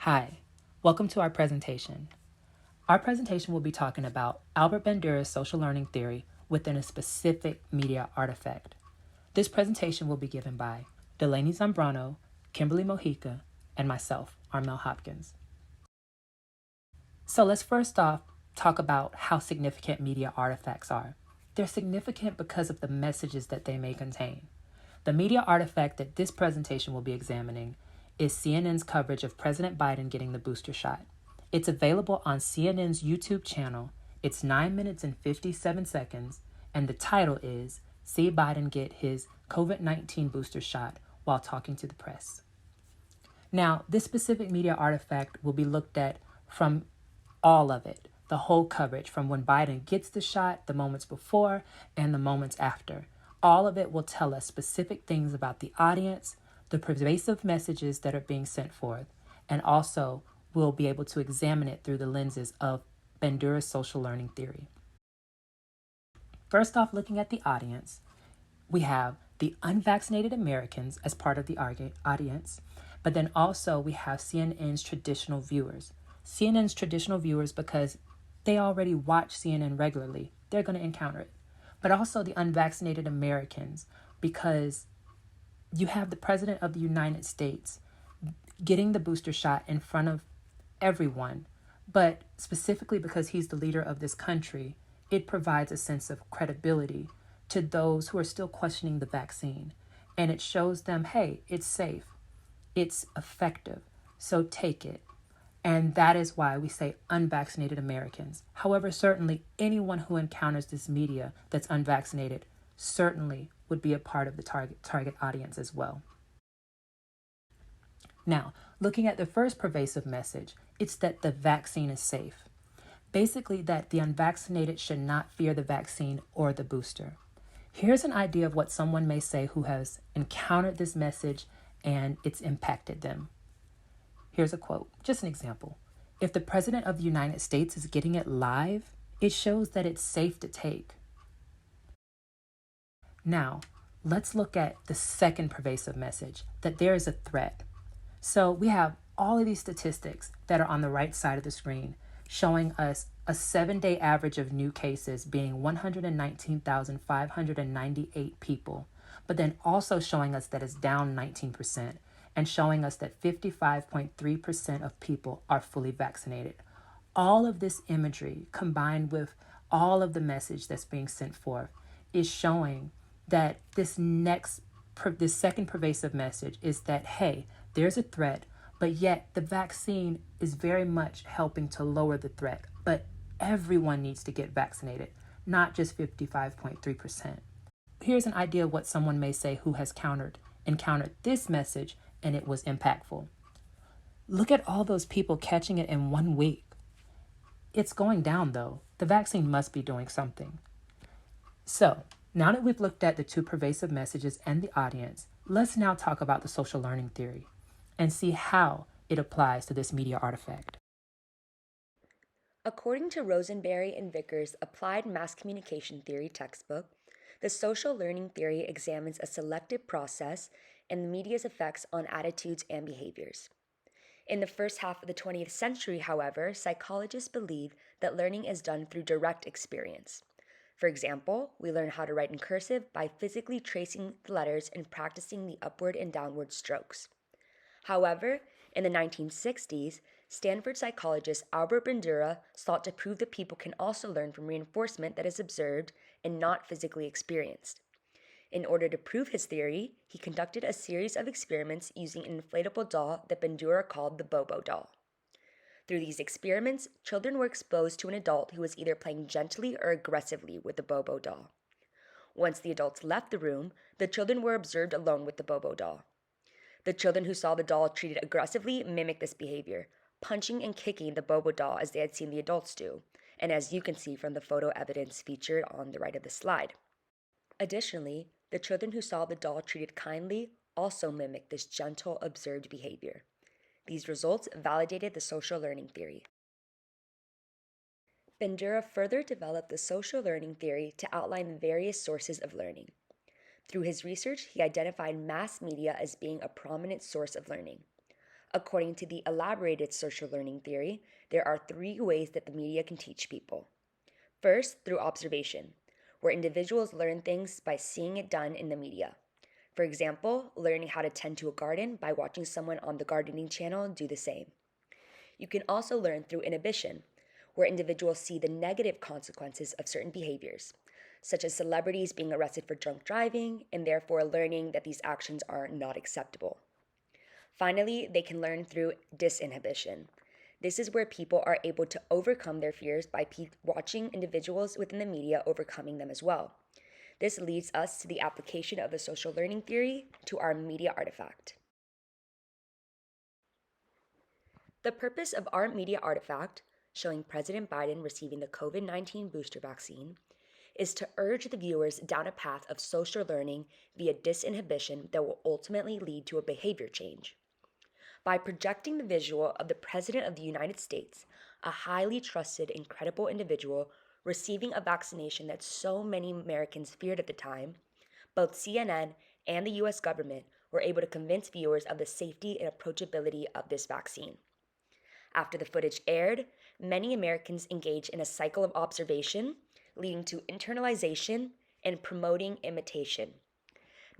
Hi, welcome to our presentation. Our presentation will be talking about Albert Bandura's social learning theory within a specific media artifact. This presentation will be given by Delaney Zambrano, Kimberly Mojica, and myself, Armel Hopkins. So let's first off talk about how significant media artifacts are. They're significant because of the messages that they may contain. The media artifact that this presentation will be examining is CNN's coverage of President Biden getting the booster shot. It's available on CNN's YouTube channel. It's 9 minutes and 57 seconds, and the title is See Biden Get His COVID-19 Booster Shot While Talking to the Press. Now, this specific media artifact will be looked at from all of it, the whole coverage from when Biden gets the shot, the moments before, and the moments after. All of it will tell us specific things about the audience, the pervasive messages that are being sent forth, and also we'll be able to examine it through the lenses of Bandura's social learning theory. First off, looking at the audience, we have the unvaccinated Americans as part of the audience, but then also we have CNN's traditional viewers. CNN's traditional viewers because they already watch CNN regularly. They're going to encounter it. But also the unvaccinated Americans because you have the President of the United States getting the booster shot in front of everyone, but specifically because he's the leader of this country, it provides a sense of credibility to those who are still questioning the vaccine. And it shows them, hey, it's safe, it's effective, so take it. And that is why we say unvaccinated Americans. However, certainly anyone who encounters this media that's unvaccinated certainly would be a part of the target audience as well. Now, looking at the first pervasive message, it's that the vaccine is safe. Basically, that the unvaccinated should not fear the vaccine or the booster. Here's an idea of what someone may say who has encountered this message and it's impacted them. Here's a quote, just an example. If the President of the United States is getting it live, it shows that it's safe to take. Now, let's look at the second pervasive message, that there is a threat. So we have all of these statistics that are on the right side of the screen showing us a 7-day average of new cases being 119,598 people, but then also showing us that it's down 19% and showing us that 55.3% of people are fully vaccinated. All of this imagery combined with all of the message that's being sent forth is showing that this second pervasive message is that, hey, there's a threat, but yet the vaccine is very much helping to lower the threat. But everyone needs to get vaccinated, not just 55.3%. Here's an idea of what someone may say who has encountered this message and it was impactful. Look at all those people catching it in 1 week. It's going down though. The vaccine must be doing something. So, now that we've looked at the two pervasive messages and the audience, let's now talk about the social learning theory and see how it applies to this media artifact. According to Rosenberry and Vickers' Applied Mass Communication Theory textbook, the social learning theory examines a selective process and the media's effects on attitudes and behaviors. In the first half of the 20th century, however, psychologists believe that learning is done through direct experience. For example, we learn how to write in cursive by physically tracing the letters and practicing the upward and downward strokes. However, in the 1960s, Stanford psychologist Albert Bandura sought to prove that people can also learn from reinforcement that is observed and not physically experienced. In order to prove his theory, he conducted a series of experiments using an inflatable doll that Bandura called the Bobo doll. Through these experiments, children were exposed to an adult who was either playing gently or aggressively with the Bobo doll. Once the adults left the room, the children were observed alone with the Bobo doll. The children who saw the doll treated aggressively mimicked this behavior, punching and kicking the Bobo doll as they had seen the adults do, and as you can see from the photo evidence featured on the right of the slide. Additionally, the children who saw the doll treated kindly also mimicked this gentle, observed behavior. These results validated the social learning theory. Bandura further developed the social learning theory to outline the various sources of learning. Through his research, he identified mass media as being a prominent source of learning. According to the elaborated social learning theory, there are three ways that the media can teach people. First, through observation, where individuals learn things by seeing it done in the media. For example, learning how to tend to a garden by watching someone on the gardening channel do the same. You can also learn through inhibition, where individuals see the negative consequences of certain behaviors, such as celebrities being arrested for drunk driving and therefore learning that these actions are not acceptable. Finally, they can learn through disinhibition. This is where people are able to overcome their fears by watching individuals within the media overcoming them as well. This leads us to the application of the social learning theory to our media artifact. The purpose of our media artifact, showing President Biden receiving the COVID-19 booster vaccine, is to urge the viewers down a path of social learning via disinhibition that will ultimately lead to a behavior change. By projecting the visual of the President of the United States, a highly trusted and credible individual receiving a vaccination that so many Americans feared at the time, both CNN and the US government were able to convince viewers of the safety and approachability of this vaccine. After the footage aired, many Americans engaged in a cycle of observation, leading to internalization and promoting imitation.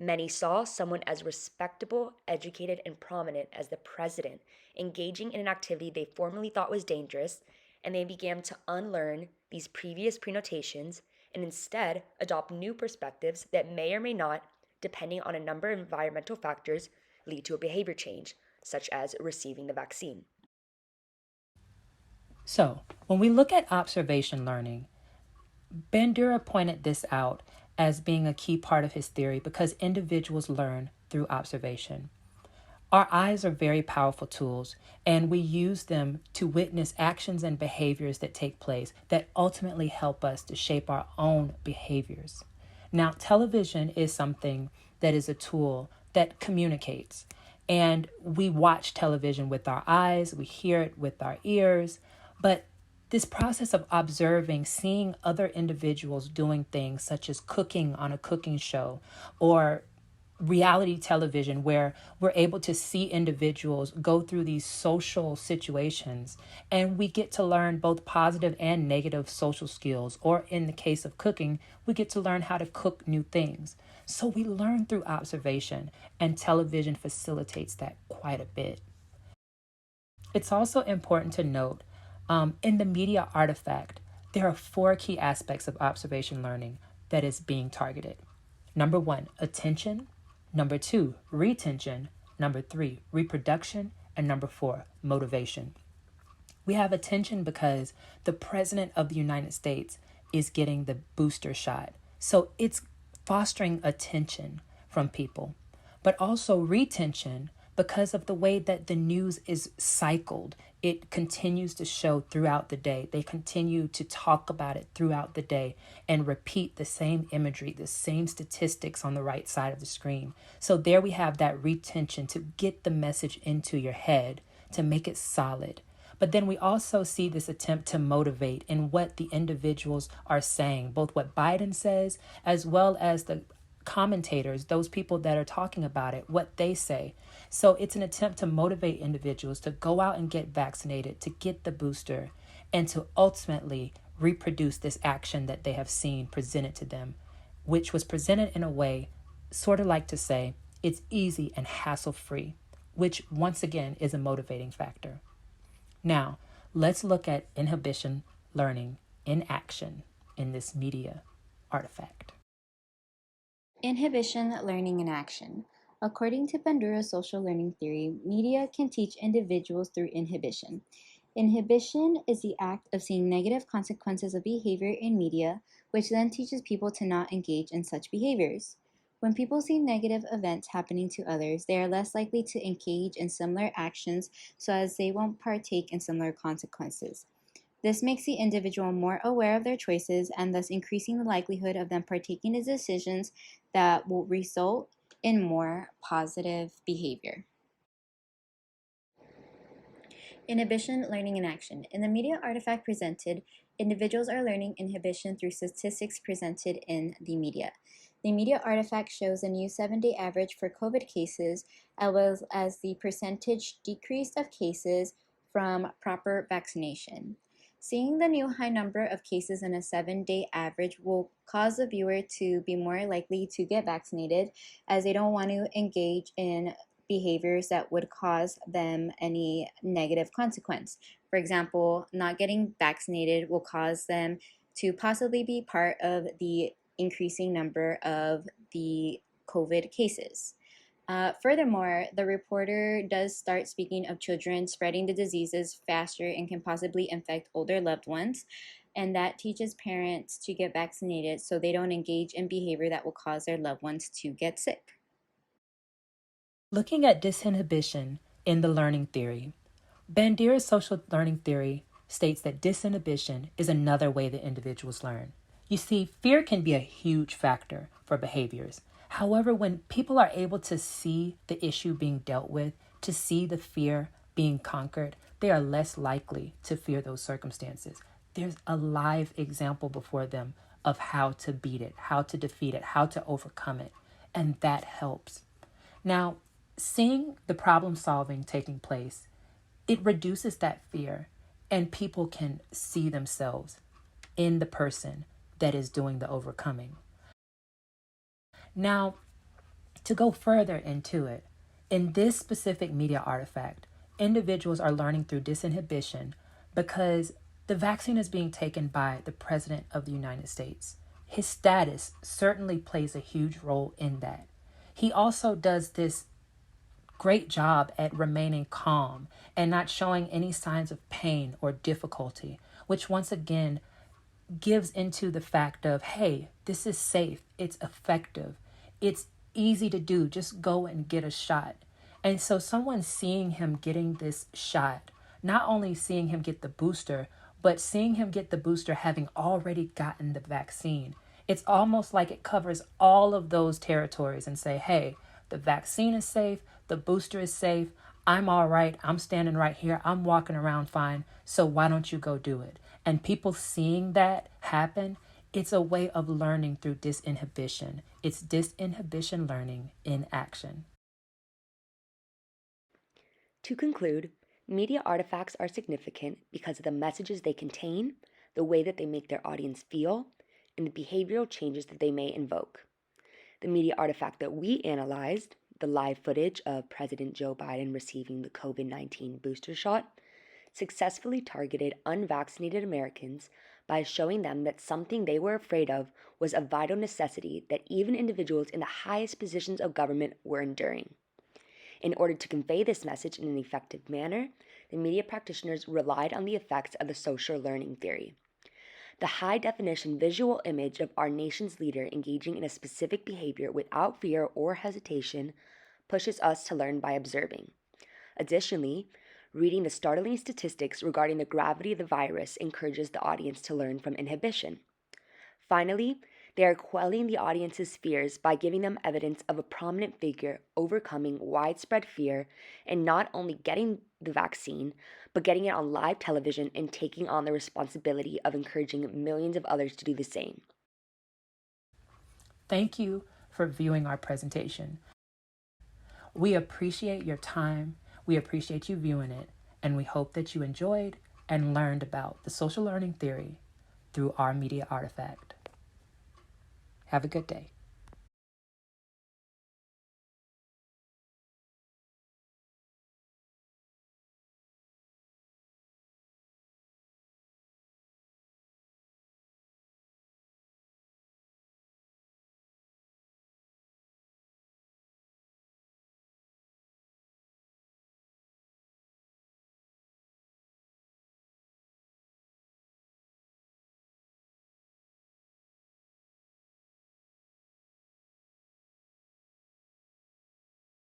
Many saw someone as respectable, educated, and prominent as the president engaging in an activity they formerly thought was dangerous, and they began to unlearn these previous prenotations and instead adopt new perspectives that may or may not, depending on a number of environmental factors, lead to a behavior change, such as receiving the vaccine. So, when we look at observation learning, Bandura pointed this out as being a key part of his theory because individuals learn through observation. Our eyes are very powerful tools, and we use them to witness actions and behaviors that take place that ultimately help us to shape our own behaviors. Now, television is something that is a tool that communicates, and we watch television with our eyes, we hear it with our ears, but this process of observing, seeing other individuals doing things such as cooking on a cooking show or reality television where we're able to see individuals go through these social situations and we get to learn both positive and negative social skills, or in the case of cooking, we get to learn how to cook new things. So we learn through observation, and television facilitates that quite a bit. It's also important to note in the media artifact, there are four key aspects of observation learning that is being targeted. Number one, attention. Number two, retention. Number three, reproduction. And number four, motivation. We have attention because the President of the United States is getting the booster shot. So it's fostering attention from people, but also retention because of the way that the news is cycled. It continues to show throughout the day. They continue to talk about it throughout the day and repeat the same imagery, the same statistics on the right side of the screen. So there we have that retention to get the message into your head, to make it solid. But then we also see this attempt to motivate in what the individuals are saying, both what Biden says as well as the commentators, those people that are talking about it, what they say. So it's an attempt to motivate individuals to go out and get vaccinated, to get the booster, and to ultimately reproduce this action that they have seen presented to them, which was presented in a way sort of like to say it's easy and hassle-free, which once again is a motivating factor. Now, let's look at inhibition learning in action in this media artifact. Inhibition learning in action. According to Bandura's social learning theory, media can teach individuals through inhibition. Inhibition is the act of seeing negative consequences of behavior in media, which then teaches people to not engage in such behaviors. When people see negative events happening to others, they are less likely to engage in similar actions so as they won't partake in similar consequences. This makes the individual more aware of their choices and thus increasing the likelihood of them partaking in decisions that will result in more positive behavior. Inhibition learning in action. In the media artifact presented, individuals are learning inhibition through statistics presented in the media. The media artifact shows a new 7-day average for COVID cases, as well as the percentage decrease of cases from proper vaccination. Seeing the new high number of cases in a 7-day average will cause the viewer to be more likely to get vaccinated, as they don't want to engage in behaviors that would cause them any negative consequence. For example, not getting vaccinated will cause them to possibly be part of the increasing number of the COVID cases. Furthermore, the reporter does start speaking of children spreading the diseases faster and can possibly infect older loved ones. And that teaches parents to get vaccinated so they don't engage in behavior that will cause their loved ones to get sick. Looking at disinhibition in the learning theory, Bandura's social learning theory states that disinhibition is another way that individuals learn. You see, fear can be a huge factor for behaviors. However, when people are able to see the issue being dealt with, to see the fear being conquered, they are less likely to fear those circumstances. There's a live example before them of how to beat it, how to defeat it, how to overcome it, and that helps. Now, seeing the problem solving taking place, it reduces that fear, and people can see themselves in the person that is doing the overcoming. Now, to go further into it, in this specific media artifact, individuals are learning through disinhibition because the vaccine is being taken by the President of the United States. His status certainly plays a huge role in that. He also does this great job at remaining calm and not showing any signs of pain or difficulty, which once again gives into the fact of, hey, this is safe, it's effective, it's easy to do, just go and get a shot. And so someone seeing him getting this shot, not only seeing him get the booster, but seeing him get the booster having already gotten the vaccine, it's almost like it covers all of those territories and say, hey, the vaccine is safe, the booster is safe, I'm all right, I'm standing right here, I'm walking around fine, so why don't you go do it? And people seeing that happen, it's a way of learning through disinhibition. It's disinhibition learning in action. To conclude, media artifacts are significant because of the messages they contain, the way that they make their audience feel, and the behavioral changes that they may invoke. The media artifact that we analyzed, the live footage of President Joe Biden receiving the COVID-19 booster shot, successfully targeted unvaccinated Americans by showing them that something they were afraid of was a vital necessity that even individuals in the highest positions of government were enduring. In order to convey this message in an effective manner, the media practitioners relied on the effects of the social learning theory. The high-definition visual image of our nation's leader engaging in a specific behavior without fear or hesitation pushes us to learn by observing. Additionally, reading the startling statistics regarding the gravity of the virus encourages the audience to learn from inhibition. Finally, they are quelling the audience's fears by giving them evidence of a prominent figure overcoming widespread fear and not only getting the vaccine, but getting it on live television and taking on the responsibility of encouraging millions of others to do the same. Thank you for viewing our presentation. We appreciate your time, we appreciate you viewing it, and we hope that you enjoyed and learned about the social learning theory through our media artifact. Have a good day.